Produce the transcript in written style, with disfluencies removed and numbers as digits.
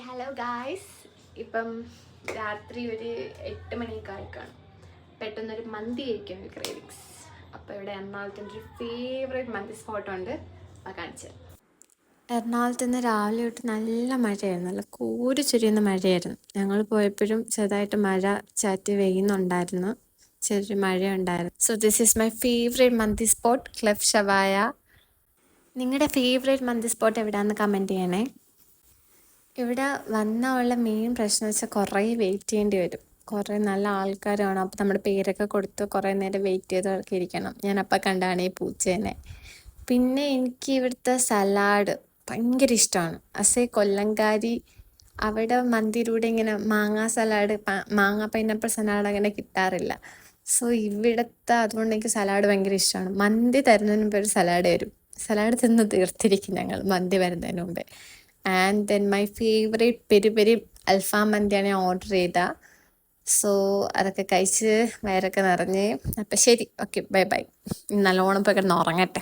Hello guys. ഇപ്പം രാത്രി ഒരു 8 മണിയൊക്കെ ആയിക്കാണും. പെട്ടെന്നൊരു മന്തി കഴിക്കാൻ ഒരു ക്രേവിങ്സ്. അപ്പോൾ ഇവിടെ എറണാകുളത്തിൻ്റെ ഒരു ഫേവറേറ്റ് മന്തി സ്പോട്ടുണ്ട്. അത് കാണിച്ചത് എറണാകുളത്ത് നിന്ന് രാവിലെ തൊട്ട് നല്ല മഴയായിരുന്നു, നല്ല കൂരി ചുരിയുന്ന മഴയായിരുന്നു. ഞങ്ങൾ പോയപ്പോഴും ചെറുതായിട്ട് മഴ ചാറ്റി വെയ്യുന്നുണ്ടായിരുന്നു, ചെറിയൊരു മഴയുണ്ടായിരുന്നു. So this is my favourite മന്തി സ്പോട്ട്, ക്ലെഫ് ഷവായ. നിങ്ങളുടെ ഫേവറേറ്റ് മന്തി സ്പോട്ട് എവിടെയാണെന്ന് കമൻറ്റ് ചെയ്യണേ. ഇവിടെ ഉള്ള മെയിൻ പ്രശ്നം വെച്ചാൽ കുറേ വെയിറ്റ് ചെയ്യേണ്ടി വരും. കുറേ നല്ല ആൾക്കാരാണ്. അപ്പോൾ നമ്മുടെ പേരൊക്കെ കൊടുത്ത് കുറേ നേരം വെയിറ്റ് ചെയ്തൊക്കെ ഇരിക്കണം. ഞാൻ അപ്പം കണ്ടാണ് ഈ പൂച്ചേനെ. പിന്നെ എനിക്ക് ഇവിടുത്തെ സലാഡ് ഭയങ്കര ഇഷ്ടമാണ്. അസേ കൊല്ലംകാരി അവിടെ മന്തിയിലൂടെ ഇങ്ങനെ മാങ്ങാ സലാഡ്, മാങ്ങ പൈനാപ്പിൾ സലാഡ് അങ്ങനെ കിട്ടാറില്ല. സോ ഇവിടുത്തെ അതുകൊണ്ട് എനിക്ക് സലാഡ് ഭയങ്കര ഇഷ്ടമാണ്. മന്തി തരുന്നതിന് മുമ്പ് ഒരു സലാഡ് വരും. സലാഡ് തിന്ന് തീർത്തിരിക്കും ഞങ്ങൾ മന്തി വരുന്നതിന് മുമ്പേ. And then my favourite peri peri അൽഫാം മന്തിയാണ് ഞാൻ ഓർഡർ ചെയ്ത. സോ അതൊക്കെ കഴിച്ച് വയറൊക്കെ നിറഞ്ഞ്. അപ്പം ശരി, ഓക്കെ, ബൈ ബൈ. നല്ലോണം പോയി കിടന്ന് ഉറങ്ങട്ടെ.